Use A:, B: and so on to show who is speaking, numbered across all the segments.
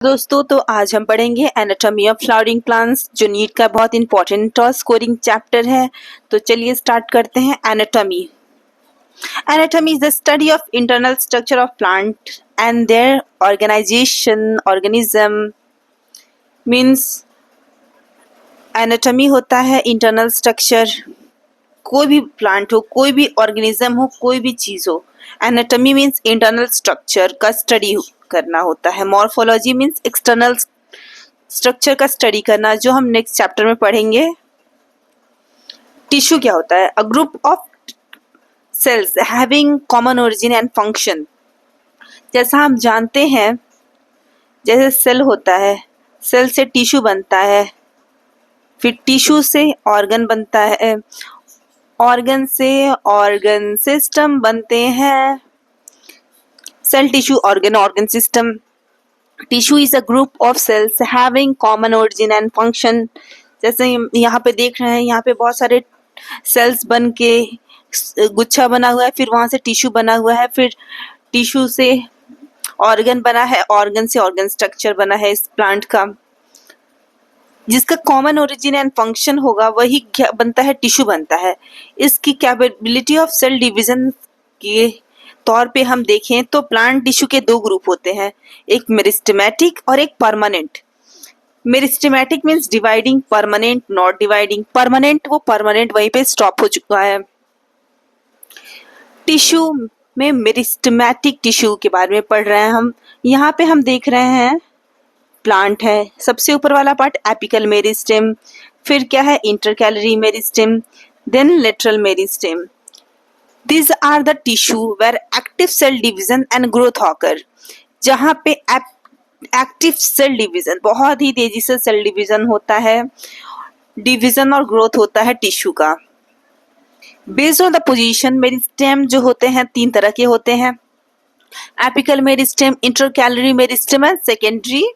A: दोस्तों तो आज हम पढ़ेंगे एनाटॉमी ऑफ फ्लावरिंग प्लांट्स जो नीट का बहुत इंपॉर्टेंट और स्कोरिंग चैप्टर है। तो चलिए स्टार्ट करते हैं। Anatomy anatomy is the study of internal structure of plant and their organism means anatomy होता है इंटरनल स्ट्रक्चर। कोई भी प्लांट हो, कोई भी ऑर्गेनिज्म हो, कोई भी चीज हो, एनाटॉमी मीन्स इंटरनल स्ट्रक्चर का स्टडी करना होता है। मॉर्फोलॉजी मीन्स एक्सटर्नल स्ट्रक्चर का स्टडी करना, जो हम नेक्स्ट चैप्टर में पढ़ेंगे। टिश्यू क्या होता है? अ group of cells having common origin and function. जैसा हम जानते हैं, जैसे सेल होता है, सेल से टिश्यू बनता है, फिर टिश्यू से ऑर्गन बनता है, ऑर्गन से ऑर्गन सिस्टम बनते हैं। Cell, tissue, organ system. Tissue is a group of cells having common origin and function. जैसे यहाँ पे देख रहे हैं, यहाँ पे बहुत सारे सेल्स बन के गुच्छा बना हुआ है, फिर वहां से टिश्यू बना हुआ है, फिर टिश्यू से ऑर्गन बना है, ऑर्गन से ऑर्गन स्ट्रक्चर बना है इस प्लांट का। जिसका कॉमन ओरिजिन एंड फंक्शन होगा वही क्या बनता है? टिश्यू बनता है। इसकी कैपेबिलिटी ऑफ सेल डिवीजन के तौर पे हम देखें तो प्लांट टिश्यू के दो ग्रुप होते हैं, एक मेरिस्टेमेटिक और एक permanent. Meristematic means dividing, permanent not dividing. Permanent वो परमानेंट वहीं पे स्टॉप हो चुका है। टिश्यू में मेरिस्टेमेटिक टिश्यू के बारे में पढ़ रहे हैं हम। यहाँ पे हम देख रहे हैं प्लांट है, सबसे ऊपर वाला पार्ट एपिकल मेरिस्टेम, फिर क्या है? Intercalary meristem, then lateral meristem. These are the tissue where active cell division and growth occur। जहाँ पे एक्टिव सेल डिवीजन, बहुत ही तेजी से सेल डिवीजन होता है, डिवीजन और ग्रोथ होता है टिश्यू का। Based on the position, meristem जो होते हैं तीन तरह के होते हैं, apical meristem, intercalary meristem and secondary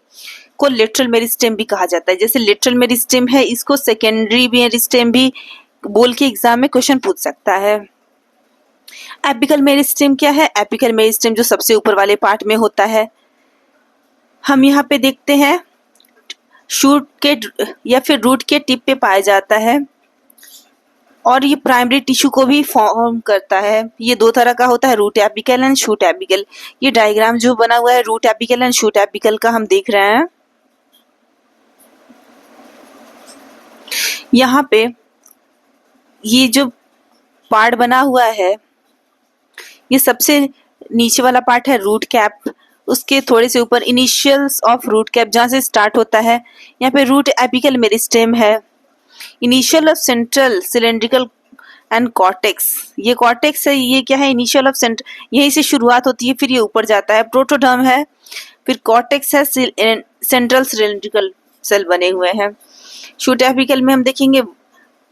A: को लेटरल मेरिस्टेम भी कहा जाता है। जैसे लेटरल मेरिस्टेम है, इसको सेकेंडरी मेरिस्टेम भी बोल के एग्जाम में क्वेश्चन पूछ सकता है। एपिकल मेरिस्टेम क्या है? एपिकल मेरिस्टेम जो सबसे ऊपर वाले पार्ट में होता है। हम यहाँ पे देखते हैं शूट के या फिर रूट के टिप पे पाया जाता है, और ये प्राइमरी टिश्यू को भी फॉर्म करता है। ये दो तरह का होता है, root apical and shoot apical. ये डायग्राम जो बना हुआ है root apical and shoot apical का हम देख रहे हैं। यहाँ पे ये जो पार्ट बना हुआ है, ये सबसे नीचे वाला पार्ट है रूट कैप, उसके थोड़े से ऊपर इनिशियल्स ऑफ रूट कैप जहाँ से स्टार्ट होता है। यहाँ पे रूट एपिकल मेरिस्टेम है, initial of central cylindrical and cortex. ये कॉर्टेक्स है, ये क्या है? इनिशियल ऑफ सेंटर, यहीं से शुरुआत होती है, फिर ये ऊपर जाता है। प्रोटोडर्म है, फिर कॉर्टेक्स है, सेंट्रल सिलेंड्रिकल सेल बने हुए हैं। शूट एपिकल में हम देखेंगे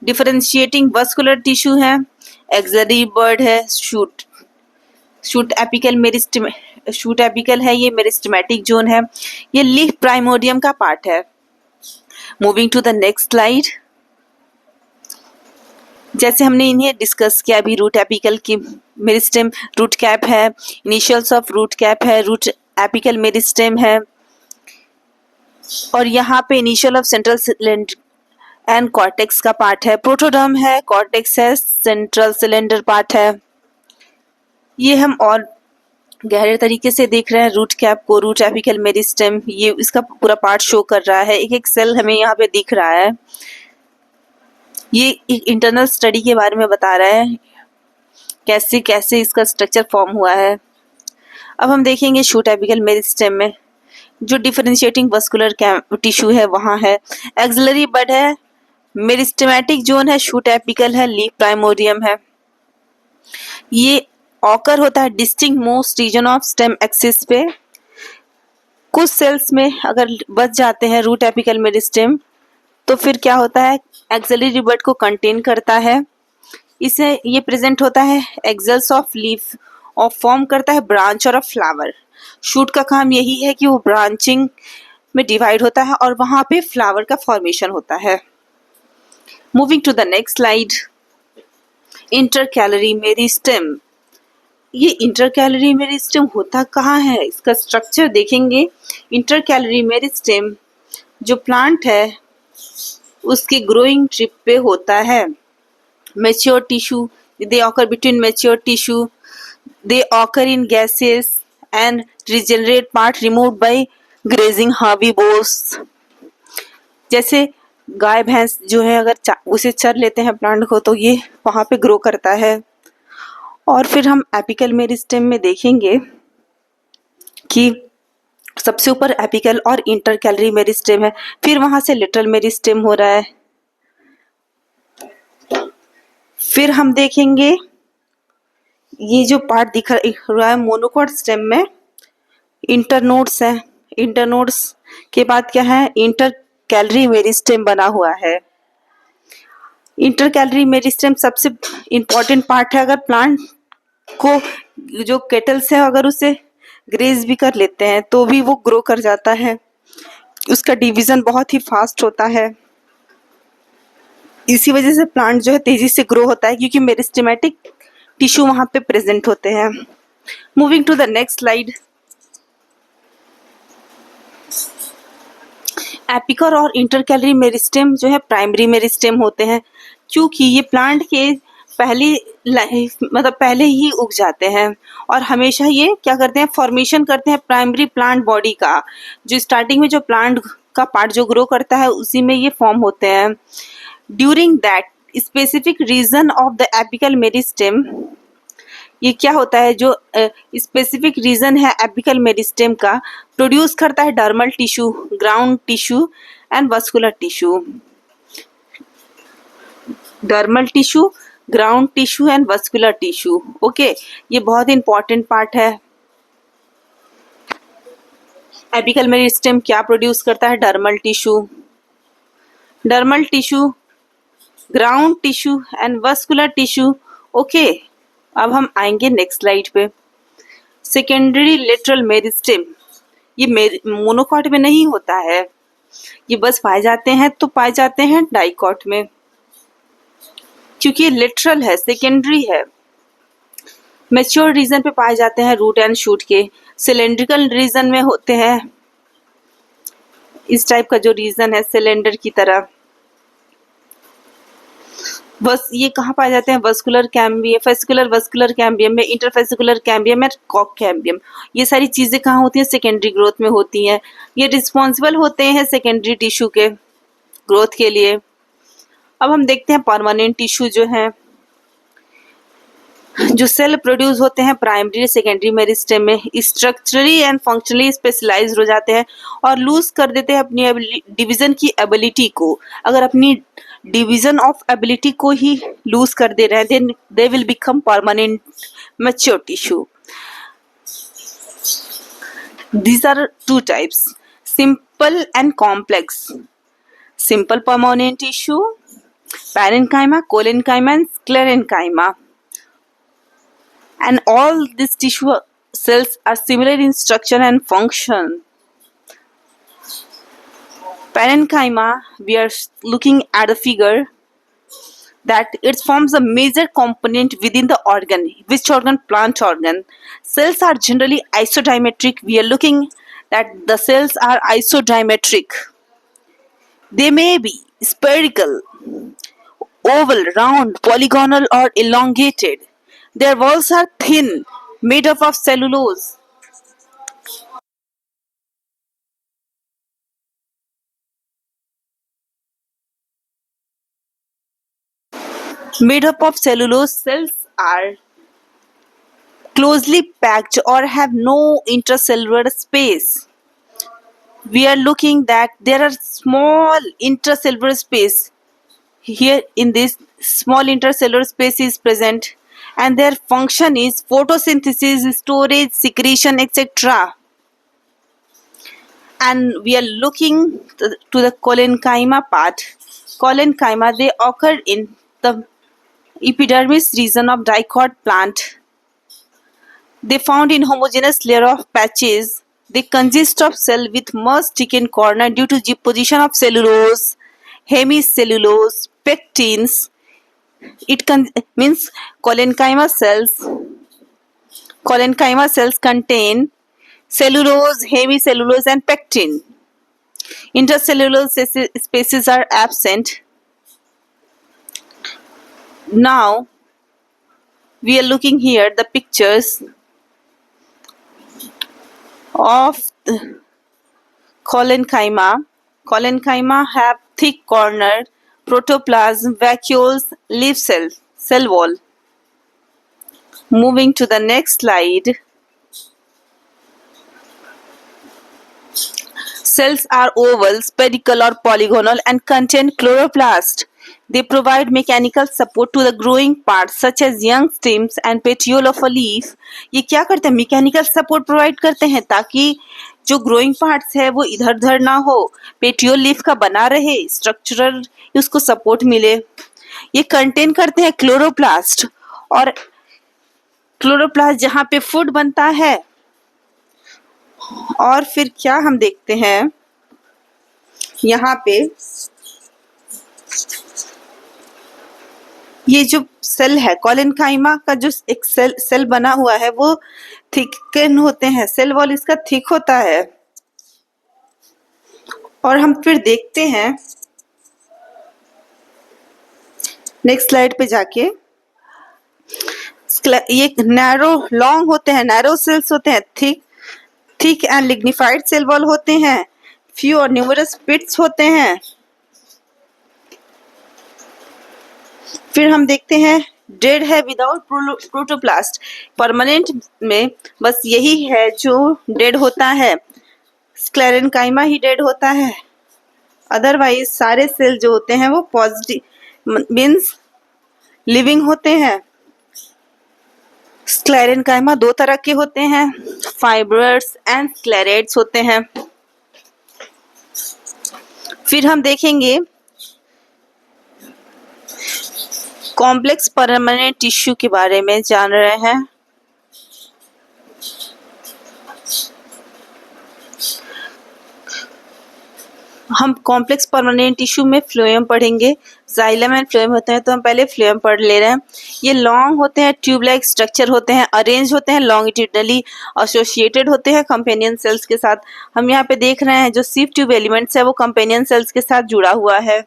A: डिफरेंशिएटिंग वस्कुलर टिश्यू है, एक्सिलरी बर्ड है, शूट एपिकल है, ये मेरिस्टेमेटिक जोन है, ये लीफ प्राइमोडियम का पार्ट है। Moving to the next slide. जैसे हमने इन्हें डिस्कस किया अभी, रूट एपिकल की मेरिस्टेम, रूट कैप है, इनिशियल्स ऑफ रूट कैप है, रूट एपिकल मेरिस्टेम है, और यहाँ पे initial of central cylinder and cortex का पार्ट है। प्रोटोडर्म है, कॉर्टेक्स है, सेंट्रल सिलेंडर पार्ट है। ये हम और गहरे तरीके से देख रहे हैं रूट कैप को, रूट एपिकल मेरिस्टेम, ये इसका पूरा पार्ट शो कर रहा है। एक एक सेल हमें यहाँ पे दिख रहा है। ये एक इंटरनल स्टडी के बारे में बता रहा है, कैसे कैसे इसका स्ट्रक्चर फॉर्म हुआ है। अब हम देखेंगे शूट एपिकल मेरिस्टेम में जो डिफरेंशिएटिंग वस्कुलर टिश्यू है वहाँ है, एक्सिलरी बड है, मेरिस्टेमेटिक जोन है, शूट एपिकल है, लीफ प्राइमोडियम है। ये ऑकर होता है distinct most region of stem axis पे। कुछ सेल्स में अगर बच जाते हैं रूट एपिकल मेरिस्टेम, तो फिर क्या होता है? एक्सिलरी बड को कंटेन करता है, इसे ये प्रेजेंट होता है एक्सेल्स ऑफ लीफ, और फॉर्म करता है ब्रांच और फ्लावर। शूट का काम यही है कि वो ब्रांचिंग में डिवाइड होता है और वहां पे फ्लावर का फॉर्मेशन होता है। Moving to the next slide. Intercalary meristem ये इंटरकैलरी मेरिस्टेम होता कहाँ है, इसका स्ट्रक्चर देखेंगे। इंटरकैलरी मेरिस्टेम जो प्लांट है उसके ग्रोइंग ट्रिप पे होता है। Mature tissue, they occur between mature tissue, they occur in gases and regenerate part removed by grazing herbivores. जैसे गाय भैंस जो है अगर उसे चर लेते हैं प्लांट को तो ये वहाँ पे ग्रो करता है। और फिर हम एपिकल मेरिस्टेम में देखेंगे कि सबसे ऊपर एपिकल और इंटरकैलरी मेरिस्टेम है, फिर वहां से लिटरल मेरिस्टेम हो रहा है। फिर हम देखेंगे ये जो पार्ट दिख रहा है मोनोकॉट स्टेम में इंटरनोड्स है। इंटरनोड्स के बाद क्या है, इंटरकैलरी मेरिस्टेम बना हुआ है। इंटरकैलरी मेरिस्टेम सबसे इंपॉर्टेंट पार्ट है। अगर प्लांट को जो केटल्स है अगर उसे ग्रेज भी कर लेते हैं तो भी वो ग्रो कर जाता है, उसका डिवीजन बहुत ही फास्ट होता है। इसी वजह से प्लांट जो है तेजी से ग्रो होता है क्योंकि मेरिस्टेमेटिक टिश्यू वहां पे प्रेजेंट होते हैं। Moving to the next slide. Apical और इंटरकैलरी मेरिस्टेम जो है प्राइमरी मेरिस्टेम होते हैं क्योंकि ये प्लांट के पहले ही उग जाते हैं और हमेशा ये क्या करते हैं, फॉर्मेशन करते हैं प्राइमरी प्लांट बॉडी का। जो स्टार्टिंग में जो प्लांट का पार्ट जो ग्रो करता है उसी में ये फॉर्म होते हैं। During that specific region of the apical meristem, ये क्या होता है जो स्पेसिफिक रीजन है एपिकल मेरिस्टेम का, प्रोड्यूस करता है dermal tissue, ground tissue and vascular tissue. Dermal tissue, ground tissue and vascular tissue. Okay, ये बहुत इंपॉर्टेंट पार्ट है। एपिकल मेरिस्टेम क्या प्रोड्यूस करता है, dermal tissue, ground tissue and vascular tissue. Okay, अब हम आएंगे नेक्स्ट स्लाइड पे। सेकेंडरी लेटरल मेरिस्टेम, ये मोनोकॉट में नहीं होता है, ये बस पाए जाते हैं डाइकॉट में क्योंकि लेटरल है, सेकेंडरी है। मैच्योर रीजन पे पाए जाते हैं रूट एंड शूट के। सिलेंड्रिकल रीजन में होते हैं इस टाइप का जो रीजन है सिलेंडर की तरह। बस ये कहाँ पाए जाते हैं, vascular cambium, fascicular vascular cambium में, इंटरफेसिकुलर कैम्बियम एंड कॉक कैम्बियम। ये सारी चीजें कहाँ होती हैं, सेकेंडरी ग्रोथ में होती हैं। ये रिस्पॉन्सिबल होते हैं सेकेंडरी टिश्यू के ग्रोथ के लिए। अब हम देखते हैं परमानेंट टिश्यू जो है, जो सेल प्रोड्यूस होते हैं प्राइमरी सेकेंडरी मेरिस्टेम में, स्ट्रक्चरली एंड फंक्शनली स्पेशलाइज्ड हो जाते हैं और लूज कर देते हैं अपनी डिवीजन की एबिलिटी को। अगर अपनी डिवीजन ऑफ एबिलिटी को ही लूज कर दे रहे हैं then they will become permanent mature tissue. These are two types, simple and complex. Simple permanent tissue, parenchyma, collenchyma and sclerenchyma. And all these tissue cells are similar in structure and function. Parenchyma, we are looking at the figure that it forms a major component within the organ. Which organ? Plant organ. Cells are generally isodiametric. We are looking that the cells are isodiametric. They may be spherical, oval, round, polygonal or elongated. Their walls are thin, made up of cellulose. Made up of cellulose, cells are closely packed or have no intercellular space. We are looking that there are small intercellular space. Here in this small intercellular space is present and their function is photosynthesis, storage, secretion, etc. And we are looking to the collenchyma part. Collenchyma, they occur in the epidermis region of dicot plant. They found in homogeneous layer of patches. They consist of cell with much thickened corner due to deposition of cellulose, hemicellulose, pectins. It means collenchyma cells Collenchyma cells contain cellulose, hemicellulose, and pectin. Intercellular spaces are absent. Now we are looking here the pictures of collenchyma. Collenchyma have thick cornered protoplasm, vacuoles, leaf cell wall. Moving to the next slide. Cells are oval, spherical or polygonal and contain chloroplast. They provide mechanical support to the growing parts such as young stems and petiole of a leaf. ये क्या करते हैं? Mechanical support provide करते हैं ताकि जो growing parts है वो इधर उधर ना हो, पेटियोल लीफ का बना रहे, स्ट्रक्चरल उसको सपोर्ट मिले. ये कंटेन करते हैं क्लोरोप्लास्ट, और क्लोरोप्लास्ट जहाँ पे फूड बनता है. और फिर क्या हम देखते हैं यहाँ पे, ये जो सेल है कॉलेनकाइमा का, जो एक सेल बना हुआ है वो थिकन होते हैं, सेल वॉल इसका थिक होता है. और हम फिर देखते हैं नेक्स्ट स्लाइड पे जाके, ये नैरो लॉन्ग होते हैं, नैरो सेल्स होते हैं, thick and lignified cell wall होते हैं, फ्यू और न्यूमरस पिट्स होते हैं. फिर हम देखते हैं डेड है विदाउट प्रोटोप्लास्ट. परमानेंट में बस यही है जो डेड होता है, स्क्लेरेनकाइमा ही डेड होता है. अदरवाइज सारे सेल जो होते हैं वो पॉजिटिव मीन्स लिविंग होते हैं. स्क्लेरेनकाइमा दो तरह के होते हैं, फाइब्रस एंड स्क्लेरेट्स होते हैं. फिर हम देखेंगे कॉम्प्लेक्स परमानेंट टिश्यू के बारे में जान रहे हैं. हम कॉम्प्लेक्स परमानेंट टिश्यू में फ्लोएम पढ़ेंगे. जाइलम एंड फ्लोएम होते हैं, तो हम पहले फ्लोएम पढ़ ले रहे हैं. ये लॉन्ग होते हैं, ट्यूब लाइक स्ट्रक्चर होते हैं, अरेंज होते हैं, लॉन्गिट्यूडनली एसोसिएटेड होते हैं कंपेनियन सेल्स के साथ. हम यहाँ पे देख रहे हैं जो सिव ट्यूब एलिमेंट्स है वो कंपेनियन सेल्स के साथ जुड़ा हुआ है.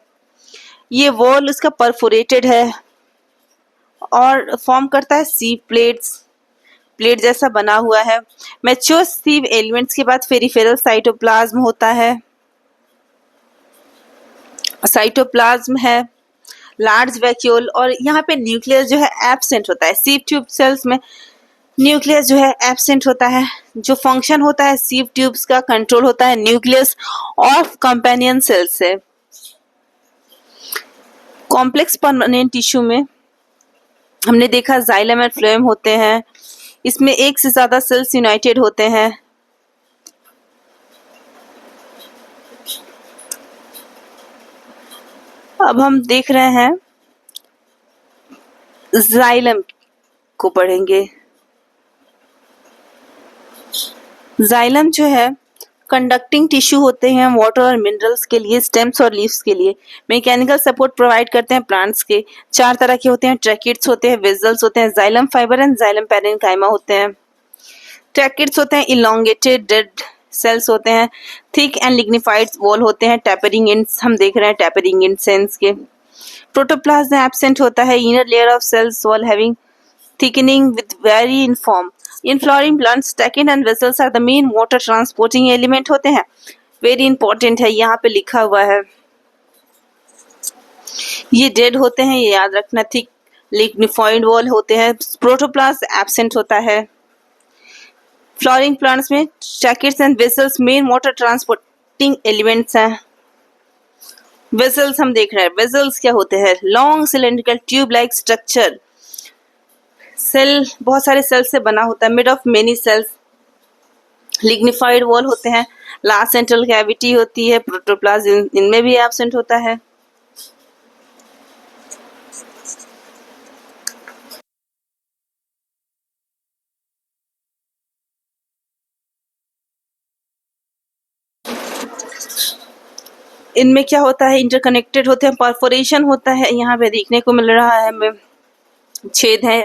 A: ये वॉल उसका परफोरेटेड है और फॉर्म करता है सीव प्लेट जैसा बना हुआ है. मैच्योर सीव एलिमेंट्स के बाद पेरिफेरल साइटोप्लाज्म होता है. साइटोप्लाज्म है, लार्ज वैक्यूल, और यहाँ पे न्यूक्लियस जो है एब्सेंट होता है. सीव ट्यूब सेल्स में न्यूक्लियस जो है एब्सेंट होता है. जो फंक्शन होता है सीव ट्यूब्स का, कंट्रोल होता है न्यूक्लियस ऑफ कंपेनियन सेल्स से. कॉम्प्लेक्स परमानेंट टिश्यू में हमने देखा जाइलम एंड फ्लोएम होते हैं. इसमें एक से ज्यादा सेल्स यूनाइटेड होते हैं. अब हम देख रहे हैं जाइलम को पढ़ेंगे. जाइलम जो है कंडक्टिंग टिश्यू होते हैं वाटर और मिनरल्स के लिए, स्टेम्स और लीव्स के लिए. मैकेनिकल सपोर्ट प्रोवाइड करते हैं प्लांट्स के. 4 तरह के होते हैं, ट्रैकिड्स होते हैं, वेजल्स होते हैं, xylem fibre and xylem parenchyma होते हैं. ट्रैकिड्स होते हैं इलोंगेटेड डेड सेल्स होते हैं, थिक एंड लिग्निफाइड वॉल होते हैं, टैपरिंग एंड्स हम देख रहे हैं टैपरिंग एंड सेंस के. प्रोटोप्लाज्म एब्सेंट होता है, inner layer of cells wall having thickening with very inform. In flowering plants, stachys and vessels are the main water transporting element होते हैं. Very important है, यहाँ पे लिखा हुआ है. ये डेड होते हैं, ये याद रखना. थिक लिग्निफाइड वॉल होते हैं. प्रोटोप्लाज्म एब्सेंट होता है. फ्लावरिंग प्लांट्स में stachys and vessels main water transporting elements हैं. वेसल्स हम देख रहे हैं. वेसल्स क्या होते हैं? Long cylindrical tube like structure. Cell बहुत सारे सेल्स से बना होता है, made of many cells. Lignified wall होते हैं, लास्ट सेंट्रल कैविटी होती है. प्रोटोप्लाज्म इनमें भी एब्सेंट होता है. इनमें क्या होता है? इंटरकनेक्टेड होते हैं, परफोरेशन होता है, यहाँ पे देखने को मिल रहा है हमें, छेद है.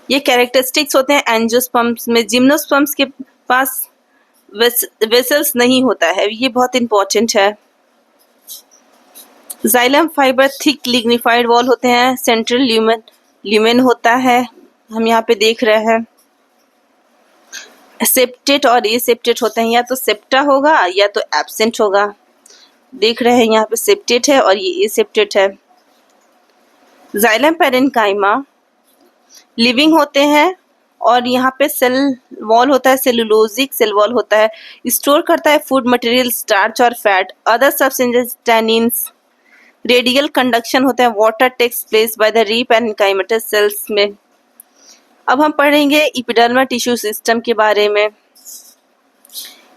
A: ये कैरेक्टरिस्टिक्स होते हैं एंजियोस्पर्म्स में। जिम्नोस्पर्म्स के पास वेसल्स नहीं होता है, ये बहुत इंपॉर्टेंट है। Xylem fibre thick lignified wall होते हैं। सेंट्रल ल्यूमेन होता है, हम यहाँ पे देख रहे हैं। सेप्टेट और एसेप्टेट होते हैं, या तो सेप्टा होगा या तो एब्सेंट होगा। देख रहे हैं यहाँ पे सेप्टेट है और ये एसेप्टेट है। जाइलम पैरेन्काइमा लिविंग होते हैं और यहाँ पे सेल वॉल होता है, सेलुलोजिक सेल वॉल होता है। स्टोर करता है फूड मटेरियल, स्टार्च और fat, other substances, tannins. Radial conduction होता है, water takes place by the ray parenchymatous cells में। अब हम पढ़ेंगे एपिडर्मल टिश्यू सिस्टम के बारे में।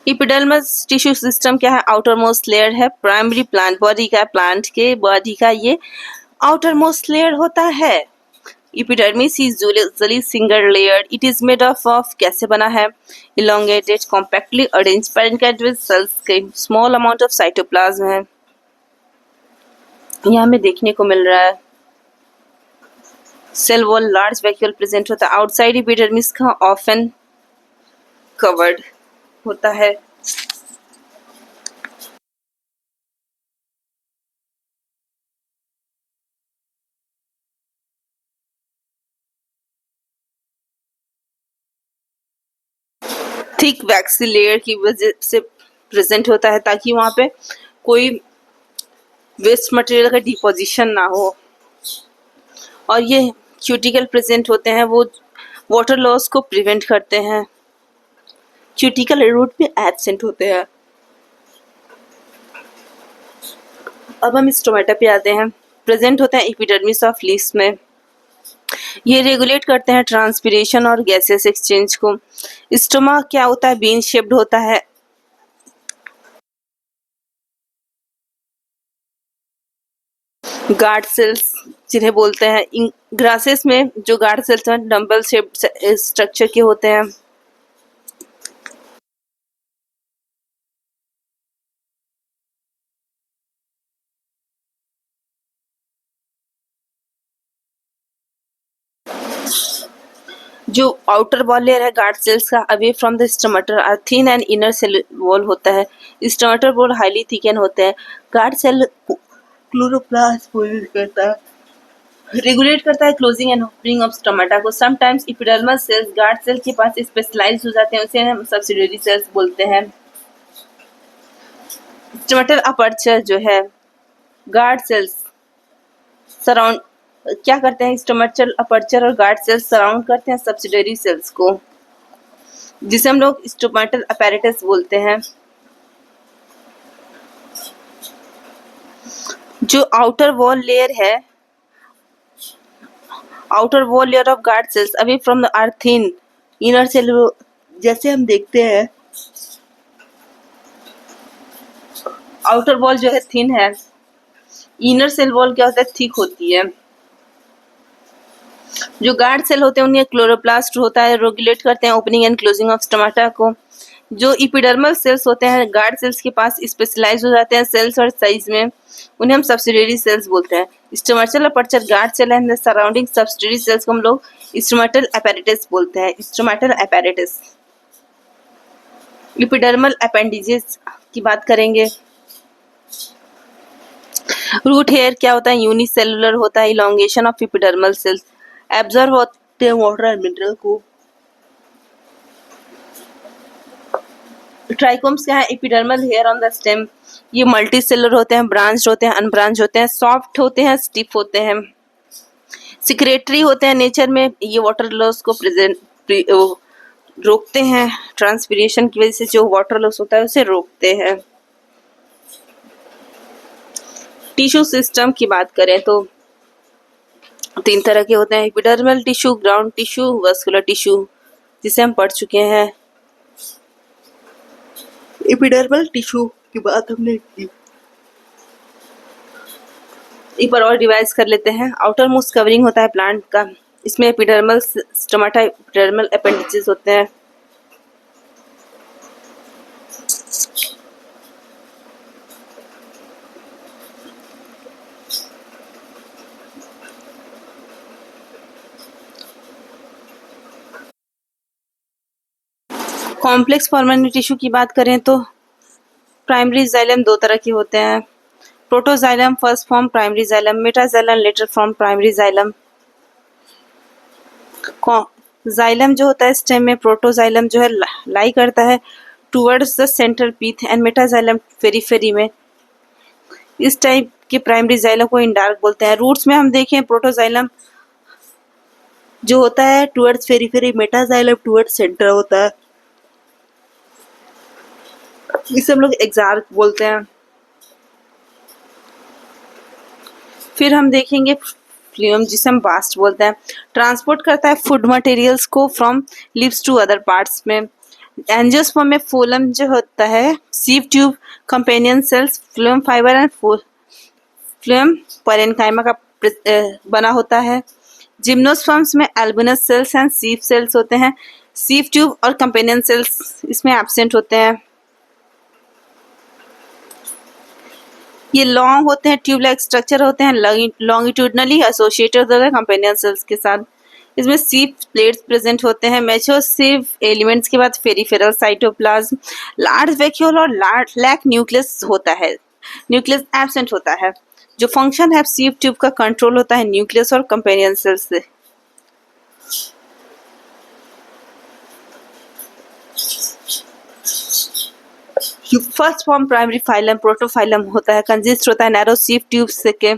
A: एपिडर्मल टिश्यू सिस्टम क्या है? आउटर मोस्ट लेयर है, प्राइमरी प्लांट बॉडी का, प्लांट के बॉडी का ये आउटर मोस्ट लेयर होता है। Epidermis is usually single layered, it is made of कैसे बना है? Elongated compactly arranged parenchymal cells के स्मॉल अमाउंट ऑफ साइटोप्लाज्म है, यहाँ हमें देखने को मिल रहा है। Cell wall large vacuole present होता है, आउटसाइड एपिडर्मिस का ऑफन कवर्ड होता है। थिक वैक्सी लेयर की वजह से प्रेजेंट होता है, ताकि वहाँ पे कोई वेस्ट मटेरियल का डिपोजिशन ना हो। और ये क्यूटिकल प्रेजेंट होते हैं, वो वाटर लॉस को प्रिवेंट करते हैं। क्यूटिकल रूट में एब्सेंट होते हैं। अब हम स्टोमेटा पे आते हैं। प्रेजेंट होते हैं एपिडर्मिस ऑफ लीव्स में। ये रेगुलेट करते हैं ट्रांसपिरेशन और गैसेस एक्सचेंज को। स्टोमा क्या होता है? बीन शेप्ड होता है। गार्ड सेल्स जिन्हें बोलते हैं, ग्रासेस में जो गार्ड सेल्स हैं डम्बल शेप्ड स्ट्रक्चर के होते हैं। जो आउटर वॉल लेयर है गार्ड सेल्स का away from the stomata are thin and inner cell wall होता है। स्टोमेटा वॉल हाईली थिकन होते हैं। गार्ड सेल क्लोरोप्लास्ट प्रोड्यूस करता है, रेगुलेट करता है closing and opening of stomata को। Sometimes epidermal cells guard cell के पास स्पेशलाइज हो जाते हैं, उसे हम सब्सिडियरी सेल्स बोलते हैं। स्टोमेटल अपर्चर जो है, गार्ड सेल्स सराउंड क्या करते हैं? स्टोमेटल अपर्चर और गार्ड सेल्स सराउंड करते हैं सब्सिडियरी सेल्स को, जिसे हम लोग स्टोमेटल अपैरेटस बोलते हैं। जो आउटर वॉल लेयर है, outer wall layer of guard cells away from the are thin inner cell, जैसे हम देखते हैं आउटर वॉल जो है थिन है, इनर सेल वॉल क्या होता है? थिक होती है। जो गार्ड सेल होते हैं उनमें क्लोरोप्लास्ट होता है, रेगुलेट करते हैं opening and closing of stomata को। जो एपिडर्मल सेल्स होते हैं गार्ड सेल्स के पास स्पेशलाइज हो जाते हैं सेल्स और साइज में, उन्हें हम सब्सिडियरी सेल्स बोलते हैं। Stomatal aperture guard cell and the surrounding subsidiary cells को हम लोग स्टोमेटल अपैरेटस बोलते हैं। Stomatal apparatus. एपिडर्मल अपेंडिजेस की बात करेंगे। रूट हेयर क्या होता है? यूनिसेलुलर होता है, elongation of epidermal cells, absorb होते हैं वाटर एंड मिनरल को। ट्राइकोम्स क्या है? Epidermal hair on the stem, ये मल्टी सेलुलर होते हैं, ब्रांच होते हैं, अनब्रांच होते हैं, सॉफ्ट होते हैं, स्टिफ होते हैं। सिक्रेटरी होते हैं नेचर में, ये वाटर लॉस को रोकते हैं, ट्रांसपिरेशन की वजह से जो वाटर लॉस होता है उसे रोकते हैं। टिश्यू सिस्टम की बात करें तो 3 तरह के होते हैं, epidermal tissue, ground tissue, vascular tissue, जिसे हम पढ़ चुके हैं। एपिडर्मल टिश्यू की बात हमने की, एक बार और रिवाइज कर लेते हैं। आउटर मोस्ट कवरिंग होता है प्लांट का, इसमें एपिडर्मल स्टोमेटा, एपिडर्मल अपेंडिसेस होते हैं। कॉम्प्लेक्स परमानेंट टिश्यू की बात करें तो प्राइमरी जाइलम दो तरह के होते हैं, protoxylem first form primary xylem, metaxylem later form primary xylem. Xylem जो होता है स्टेम में, प्रोटोजाइलम जो है लाई करता है towards the central pith and metaxylem periphery में। इस टाइप के प्राइमरी जाइलम को इंडार्क बोलते हैं। रूट्स में हम देखें प्रोटोजाइलम जो होता है towards periphery, metaxylem towards centre होता है, इसे हम लोग एक्सार्क बोलते हैं। फिर हम देखेंगे फ्लूएम जिसे हम बास्ट बोलते हैं, ट्रांसपोर्ट करता है फूड मटेरियल्स को from leaves to other parts में। एंजियोस्पर्म में फ्लोएम जो होता है sieve tube, companion cells, phloem fibre and phloem parenchyma का बना होता है। जिम्नोस्पर्म्स में albuminous cells and sieve cells होते हैं। सीव ट्यूब और कंपेनियन सेल्स इसमें एब्सेंट होते हैं। ये लॉन्ग होते हैं, ट्यूब लाइक स्ट्रक्चर होते हैं, लॉन्गिट्यूडनली एसोसिएटेड होते हैं कंपेनियन सेल्स के साथ। इसमें सीव प्लेट्स प्रेजेंट होते हैं। मैच्योर सीव एलिमेंट्स के बाद पेरिफेरल साइटोप्लाज्म, लार्ज वैक्यूल और लैक न्यूक्लियस होता है, न्यूक्लियस एब्सेंट होता है। जो फंक्शन है सीव ट्यूब का कंट्रोल होता है न्यूक्लियस और कंपेनियन सेल्स से। फर्स्ट फॉर्म प्राइमरी फाइलम प्रोटोफाइलम होता है, कंसिस्ट होता है नैरो सीव ट्यूब्स के।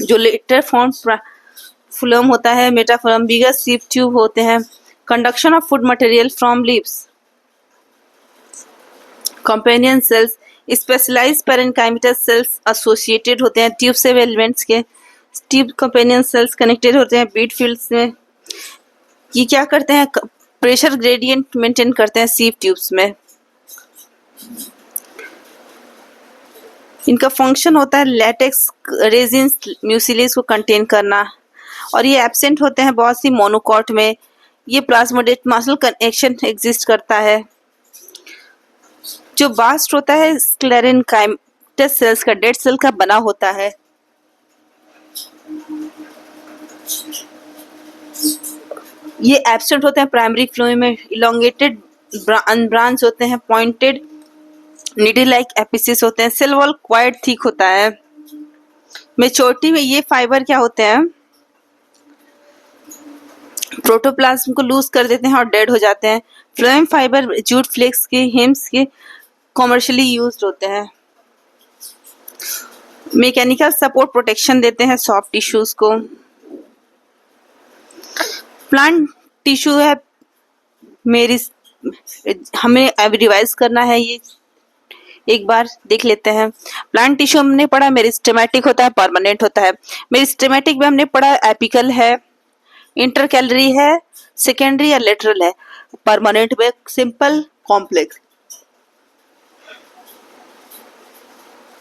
A: जो लेटर फॉर्म फ्लोएम होता है मेटाफ्लोएम, बिगर सीव ट्यूब होते हैं। Conduction of food material from leaves. Companion cells specialised parenchymatous cells associated होते हैं ट्यूब से एलिमेंट्स के। ट्यूब कंपेनियन सेल्स कनेक्टेड होते हैं बीट फील्ड्स में। ये क्या करते हैं, प्रेशर ग्रेडियंट मेंटेन करते हैं सीव ट्यूब्स में। इनका फंक्शन होता है लैटेक्स रेजिन्स म्यूसिलीज को कंटेन करना, और ये एब्सेंट होते हैं बहुत सी मोनोकॉट में। ये प्लाज्मोडेट मसल कनेक्शन एग्जिस्ट करता है। जो बास्ट होता है स्क्लेरेन्काइमटस सेल्स का, डेड सेल का बना होता है। ये एब्सेंट होते हैं प्राइमरी फ्लोएम में। इलोंगेटेड ब्रांच होते हैं, पॉइंटेड नीडल लाइक एपिसिस होते हैं। सेल वॉल क्वाइट थिक होता है। मेच्योरिटी में ये फाइबर क्या होते हैं, प्रोटोप्लाज्म को लूज कर देते हैं और डेड हो जाते हैं। फ्लोएम फाइबर जूट फ्लेक्स के, हेम्स के कॉमर्शियली यूज्ड होते हैं। मैकेनिकल सपोर्ट प्रोटेक्शन देते हैं सॉफ्ट टिश्यूज को। प्लांट टिश्यू है मेरी, हमें अब रिवाइज करना है, ये एक बार देख लेते हैं। प्लांट टिश्यू हमने पढ़ा मेरिस्टेमेटिक होता है, परमानेंट होता है। मेरिस्टेमेटिक में हमने पढ़ा एपिकल है, इंटरकैलरी है, सेकेंडरी या लेटरल है। परमानेंट में सिंपल, कॉम्प्लेक्स।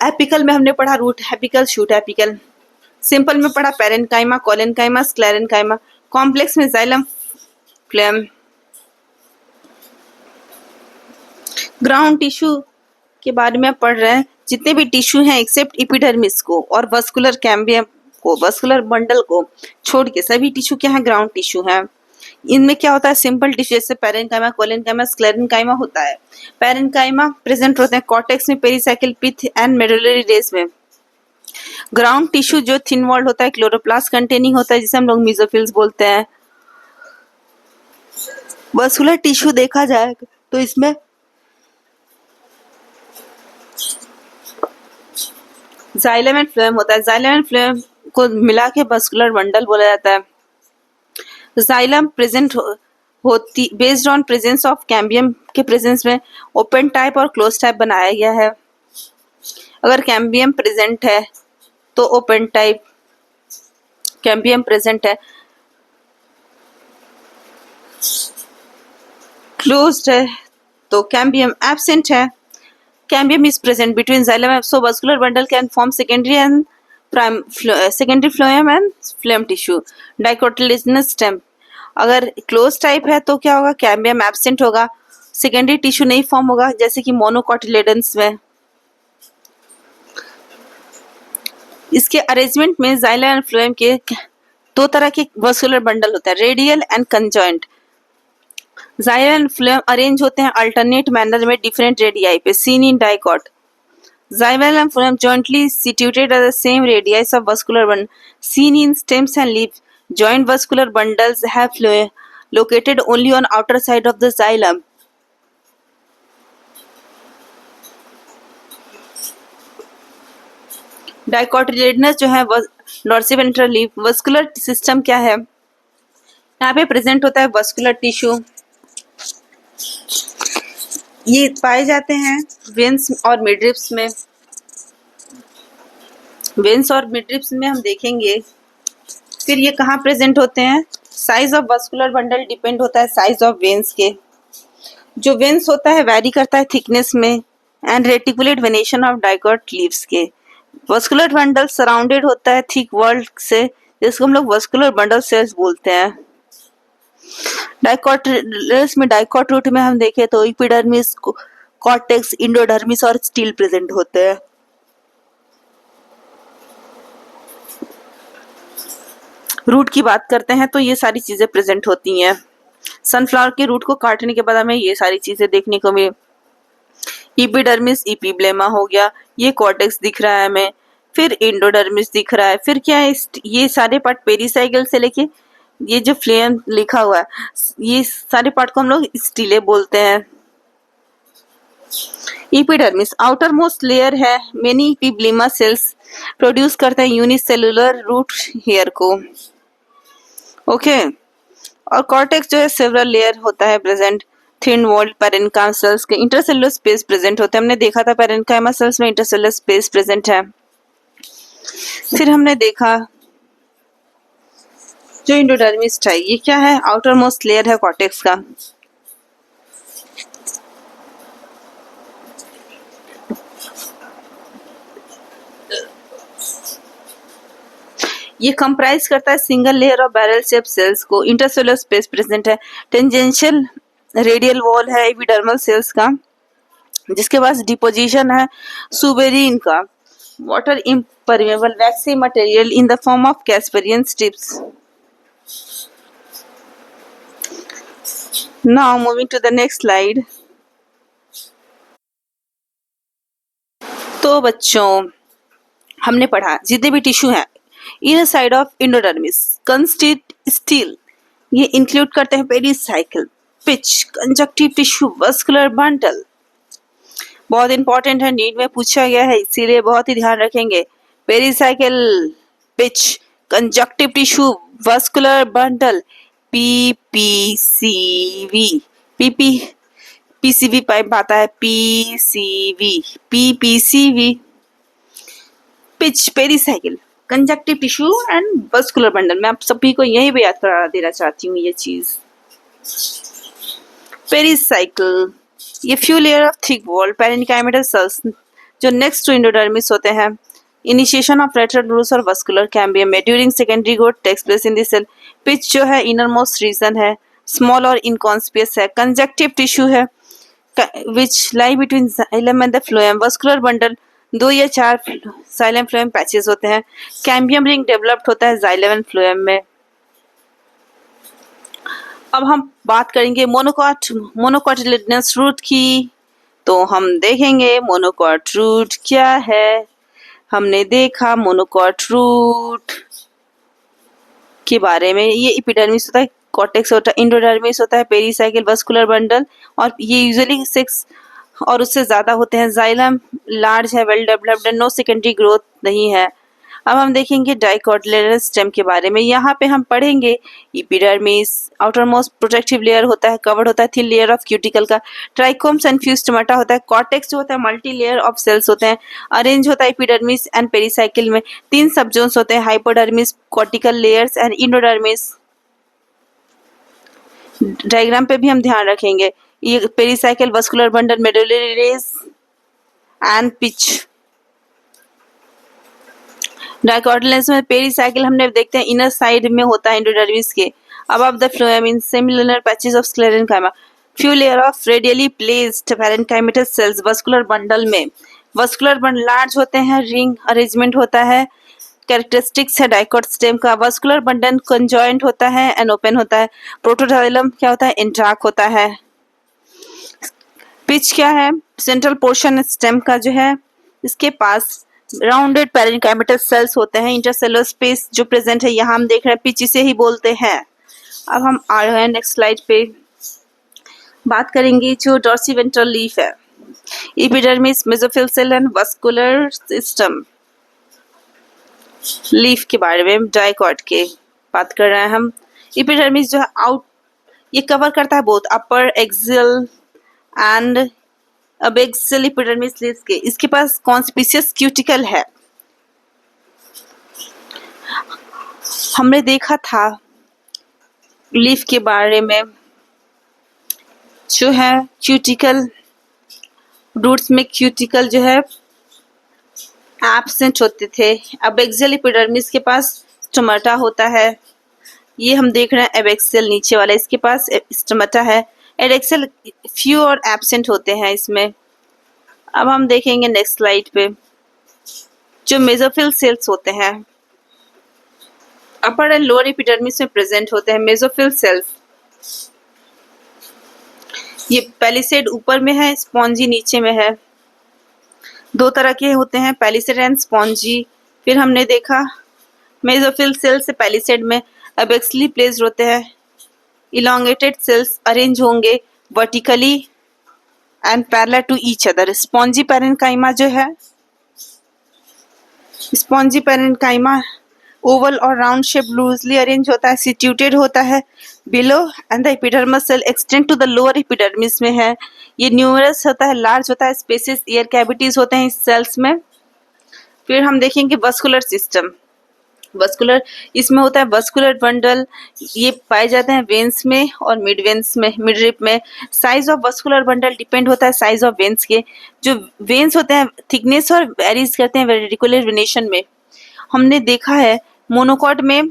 A: एपिकल में हमने पढ़ा root apical, shoot apical. Simple में पढ़ा पैरेन्काइमा, कोलेन्काइमा, स्क्लेरेन्काइमा। कॉम्प्लेक्स में जाइलम, फ्लोएम। ग्राउंड टिश्यू के बारे में पढ़ रहे हैं। जितने भी टिश्यू हैं एक्सेप्ट एपिडर्मिस को और वस्कुलर कैम्बियम को, वस्कुलर बंडल को छोड़ के सभी टिश्यू क्या है, ग्राउंड टिश्यू हैं। इनमें क्या होता है, सिंपल टिश्यू जैसे पैरेन्काइमा, कोलेन्काइमा, स्क्लेरेन्काइमा होता है। पैरेन्काइमा प्रेजेंट होते हैं कॉर्टेक्स में, pericycle pith and medullary rays में। ग्राउंड टिश्यू जो थिन वॉल्ड होता है, क्लोरोप्लास्ट कंटेनिंग होता है, जिसे हम लोग मेसोफिल्स बोलते हैं। वस्कुलर टिश्यू देखा जाए तो इसमें जाइलम एंड फ्लोएम होता है। जाइलम एंड फ्लोएम को मिला के वस्कुलर बंडल बोला जाता है। जाइलम प्रेजेंट होती based on presence of cambium के प्रेजेंस में ओपन टाइप और क्लोज टाइप बनाया गया है। अगर कैम्बियम प्रेजेंट है तो ओपन टाइप, कैम्बियम प्रेजेंट है, क्लोज्ड है तो कैम्बियम एब्सेंट है। Cambium is present between xylem, so vascular bundle can form secondary and secondary phloem and phloem tissue. Dicotyledonous stem. अगर क्लोज टाइप है तो क्या होगा, कैम्बियम एब्सेंट होगा, सेकेंडरी टिश्यू नहीं फॉर्म होगा, जैसे कि मोनोकॉटिलेडन्स में। इसके अरेंजमेंट में जाइलम एंड फ्लोएम के दो तरह के वस्कुलर बंडल होता है, radial and conjoint. Xylem and phloem arrange होते हैं अल्टरनेट मैनर में डिफरेंट रेडियाई पे, seen in dicot. Xylem and phloem jointly situated at the same radius of vascular bundle, seen in stems and leaves. Joint vascular bundles have phloem located only on outer side of the xylem. डाइकोटिलेडनस जो है डॉर्सिवेंट्रल leaf. Vascular system क्या है, यहाँ पे present होता है vascular tissue. ये पाए जाते हैं वेन्स और मिडरिप्स में. वेन्स और मिडरिप्स में हम देखेंगे. फिर ये कहाँ प्रेजेंट होते हैं. Size of vascular bundle depend होता है साइज ऑफ वेन्स के. जो वेन्स होता है वैरी करता है थिकनेस में and reticulate venation of dicot leaves के. वस्कुलर बंडल सराउंडेड होता है थिक वॉल से, जिसको हम लोग वस्कुलर बंडल सेल्स बोलते हैं. डाइकोटिलेडनस में डाइकोट रूट में हम देखें तो एपिडर्मिस, कॉर्टेक्स, इंडोडर्मिस और स्टील प्रेजेंट होते हैं. रूट की बात करते हैं तो ये सारी चीजें प्रेजेंट होती हैं. सनफ्लावर के रूट को काटने के बाद हमें ये सारी चीजें देखने को मिले. एपिडर्मिस, एपिब्लेमा हो गया, ये कॉर्टेक्स दिख रहा है हमें. फिर इंडोडर्मिस दिख रहा है. फिर क्या है, ये सारे पार्ट पेरिसाइकिल से लेके ये जो फ्लेम लिखा हुआ है, ये सारे पार्ट को हम लोग स्टीले बोलते हैं. एपिडर्मिस आउटर मोस्ट लेयर है. मेनी एपिब्लेमा सेल्स प्रोड्यूस करते हैं यूनिसेलुलर रूट हेयर को. ओके. और कॉर्टेक्स जो है सेवरल लेयर होता है present. Thin walled parenchyma cells के इंटरसेलुलर स्पेस प्रेजेंट होते हैं. हमने देखा था पैरेन्काइमा सेल्स में इंटरसेलुलर स्पेस प्रेजेंट है. फिर हमने देखा जो इंडोडर्मिस है, ये क्या है, आउटर मोस्ट लेयर है कॉर्टेक्स का. ये कंप्राइज करता है single layer of barrel shape cells को. इंटरसेलुलर स्पेस प्रेजेंट है. टेंजेंशियल रेडियल वॉल है एपिडर्मल सेल्स का, जिसके पास डिपोजिशन है सुबेरिन का. Water impermeable waxy material in the form of Casparian strips. Now moving to the next slide. तो बच्चों हमने पढ़ा जितने भी टिश्यू हैं inner side of endodermis constitute stele, ये इंक्लूड करते हैं pericycle, pith, conjunctive tissue, vascular bundle. बहुत इंपॉर्टेंट है, नीट में पूछा गया है, इसीलिए बहुत ही ध्यान रखेंगे. Pericycle, pith, conjunctive tissue, vascular bundle, PPCV. PCV pipe आता है, PPCV. Pith, pericycle, conjunctive tissue and vascular bundle. मैं आप सभी को यही भी याद करा देना चाहती हूँ ये चीज. पेरिसाइकिल, ये few layer of thick wall parenchyma cells जो नेक्स्ट टू इंडोडर्मिस होते हैं. इनिशिएशन ऑफ लेटरल रूट्स और वस्कुलर कैम्बियम में during secondary growth takes place in the cell. Pith जो है इनर मोस्ट रीजन है, स्मॉल और इनकॉन्स्पियस है. कंजक्टिव टिश्यू है which lie between xylem and the phloem. Vascular bundle 2 या 4 xylem phloem patches होते हैं. कैम्बियम रिंग डेवलप्ड होता है जाइलम एंड फ्लोएम में. अब हम बात करेंगे मोनोकॉटिलेडनस रूट की. तो हम देखेंगे मोनोकॉट रूट क्या है. हमने देखा मोनोकॉट रूट के बारे में. ये एपिडर्मिस होता है, कॉर्टेक्स होता है, इंडोडर्मिस होता है, पेरिसाइकिल, वस्कुलर बंडल, और ये यूजुअली 6 और उससे ज्यादा होते हैं. जाइलम लार्ज है, वेल डेवलप्ड है, नो सेकेंडरी ग्रोथ नहीं है. अब हम देखेंगे डाइकोटिलेडनस स्टेम के बारे में. यहाँ पे हम पढ़ेंगे epidermis outer most protective layer होता है, कवर्ड होता है थिन लेयर ऑफ क्यूटिकल का. ट्राइकोम्स एंड फ्यूज स्टोमेटा होता है. कॉर्टेक्स जो होता है मल्टी लेयर ऑफ सेल्स होते हैं. अरेंज होता है एपिडर्मिस एंड पेरिसाइकिल में. 3 सब जोन्स होते हैं, hypodermis, cortical layers and endodermis. Diagram पे भी हम ध्यान रखेंगे. ये pericycle, vascular bundle, medullary rays and pith. Dicotyledonous में पेरिसाइकिल हमने देखते हैं इनर साइड में होता है इंडोडर्मिस के. Above the phloem in similar patches of sclerenchyma. Few layer of radially placed parenchymatous sales. Vascular bundle में वस्कुलर बंडल लार्ज होते हैं, रिंग अरेंजमेंट होता है. कैरेक्टरिस्टिक्स है डाइकॉट स्टेम का। वस्कुलर बंडल कंजॉइंट होता है एंड ओपन होता है। प्रोटोजाइलम क्या होता है, इंट्रैक्ट होता है। पिच क्या है, सेंट्रल पोर्शन स्टेम का जो है इसके पास राउंडेड पैरेन्काइमल सेल्स होते हैं। इंटरसेलुलर स्पेस जो प्रेजेंट है यहाँ हम देख रहे हैं, पिच इसे ही बोलते हैं। अब हम आ रहे हैं नेक्स्ट स्लाइड पे, बात करेंगे जो डॉर्सीवेंट्रल लीफ है, epidermis, mesophyll cell and vascular system leaf के बारे में डाइकॉट के बात कर रहे हैं हम। एपिडर्मिस जो है आउट, ये कवर करता है both upper axial and abaxial epidermis leaf के। इसके पास कॉन्स्पिशियस क्यूटिकल है। हमने देखा था लीफ के बारे में जो है क्यूटिकल, रूट्स में क्यूटिकल जो है एब्सेंट होते थे। अबैक्सियल एपिडर्मिस के पास स्टोमेटा होता है, ये हम देख रहे हैं एबैक्सियल नीचे वाला, इसके पास स्टोमेटा है। एडैक्सियल फ्यू और एब्सेंट होते हैं इसमें। अब हम देखेंगे नेक्स्ट स्लाइड पे जो मेसोफिल सेल्स होते हैं, अपर एंड लोअर एपिडर्मिस में प्रेजेंट होते हैं मेसोफिल सेल्स। ये पैलिसेड ऊपर में है, स्पॉन्जी नीचे में है। दो तरह के होते हैं, पैलिसेड एंड स्पॉन्जी। फिर हमने देखा मेसोफिल सेल्स से पैलिसेड में एबैक्सियली प्लेस्ड होते हैं। इलोंगेटेड सेल्स अरेंज होंगे vertically and parallel to each other. Spongy parenchyma जो है, स्पॉन्जी पैरेन्काइमा ओवल और राउंड शेप लूजली अरेंज होता है, सिट्यूटेड होता है below and the epidermis cell extend to the lower epidermis में है। ये न्यूमरस होता है, लार्ज होता है, स्पेसेस एयर कैविटीज होते हैं इस सेल्स में। फिर हम देखेंगे वस्कुलर सिस्टम। वस्कुलर इसमें होता है वस्कुलर बंडल, ये पाए जाते हैं वेन्स में और मिड वेन्स में, मिड रिप में। Size of vascular bundle depend होता है साइज ऑफ वेन्स के। जो वेन्स होते हैं थिकनेस और वेरीज करते हैं रेटिकुलर वेनेशन में। हमने देखा है मोनोकॉट में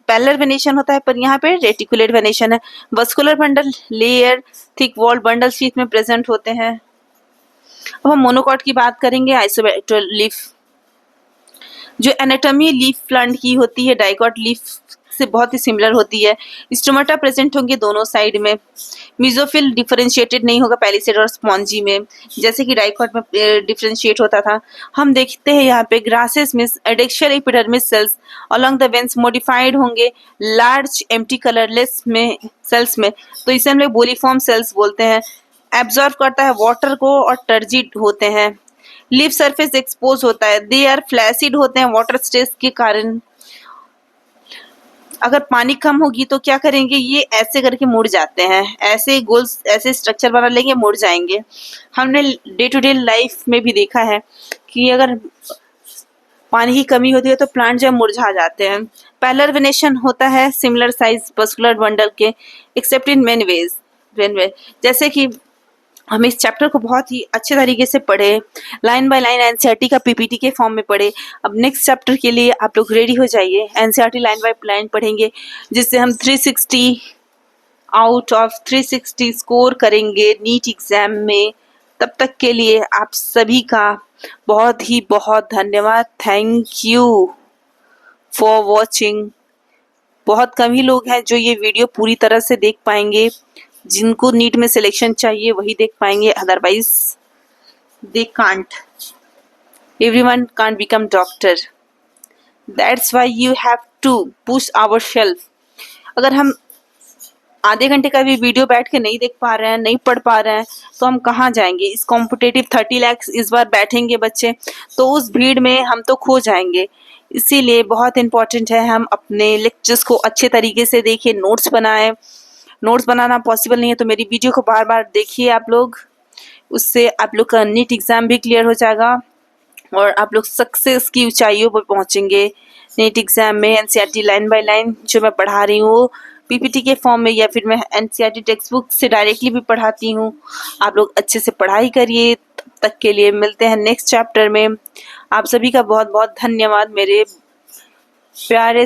A: पैरेलल वेनेशन होता है, पर यहाँ पे रेटिकुलर वेनेशन है। Vascular bundle layer thick wall bundle sheath में प्रेजेंट होते हैं। अब हम मोनोकॉट की बात करेंगे। आइसोबैक्टर लीफ जो एनाटॉमी लीफ प्लांट की होती है डाइकॉट लीफ से बहुत ही सिमिलर होती है। स्टोमेटा प्रेजेंट होंगे दोनों साइड में। मेसोफिल डिफरेंशिएटेड नहीं होगा पैलिसेड और स्पॉन्जी में, जैसे कि डाइकॉट में डिफरेंशिएट होता था। हम देखते हैं यहाँ पे ग्रासेस में adaxial epidermis cells along the veins modified होंगे लार्ज एम्प्टी कलरलेस में सेल्स में, तो इसे हम लोग बोलीफॉर्म सेल्स बोलते हैं। एब्जॉर्ब करता है वाटर को और टर्जिड होते हैं। लीफ सरफेस एक्सपोज होता है, दे आर फ्लैसिड होते हैं वाटर स्ट्रेस के कारण। अगर पानी कम होगी तो क्या करेंगे, ये ऐसे करके मुड़ जाते हैं, ऐसे गोल्स ऐसे स्ट्रक्चर बना लेंगे, मुड़ जाएंगे। हमने डे टू डे लाइफ में भी देखा है कि अगर पानी की कमी होती है तो प्लांट जो मुरझा जाते हैं। पैरेलल वेनेशन होता है सिमिलर साइज वस्कुलर बंडल के, एक्सेप्ट इन मेनी वेज। जैसे कि हम इस चैप्टर को बहुत ही अच्छे तरीके से पढ़े, लाइन बाय लाइन एनसीईआरटी का पीपीटी के फॉर्म में पढ़े। अब नेक्स्ट चैप्टर के लिए आप लोग रेडी हो जाइए। एनसीईआरटी लाइन बाय लाइन पढ़ेंगे, जिससे हम 360 आउट ऑफ 360 स्कोर करेंगे नीट एग्जाम में। तब तक के लिए आप सभी का बहुत ही बहुत धन्यवाद। Thank you for watching. बहुत कम ही लोग हैं जो ये वीडियो पूरी तरह से देख पाएंगे। जिनको नीट में सिलेक्शन चाहिए वही देख पाएंगे, otherwise they can't. Everyone can't become doctor. That's why you have to push ourselves. अगर हम आधे घंटे का भी वीडियो बैठ के नहीं देख पा रहे हैं, नहीं पढ़ पा रहे हैं, तो हम कहाँ जाएंगे। इस कॉम्पिटेटिव 30 लाख इस बार बैठेंगे बच्चे, तो उस भीड़ में हम तो खो जाएंगे। इसीलिए बहुत इम्पोर्टेंट है हम अपने लेक्चर्स को अच्छे तरीके से देखें, नोट्स बनाएं। नोट्स बनाना पॉसिबल नहीं है तो मेरी वीडियो को बार बार देखिए आप लोग, उससे आप लोग का नीट एग्ज़ाम भी क्लियर हो जाएगा और आप लोग सक्सेस की ऊंचाइयों पर पहुंचेंगे नीट एग्ज़ाम में। एनसीईआरटी लाइन बाय लाइन जो मैं पढ़ा रही हूँ पीपीटी के फॉर्म में, या फिर मैं एनसीईआरटी टेक्स्ट बुक से डायरेक्टली भी पढ़ाती हूँ। आप लोग अच्छे से पढ़ाई करिए। तब तक के लिए मिलते हैं नेक्स्ट चैप्टर में। आप सभी का बहुत बहुत धन्यवाद मेरे प्यारे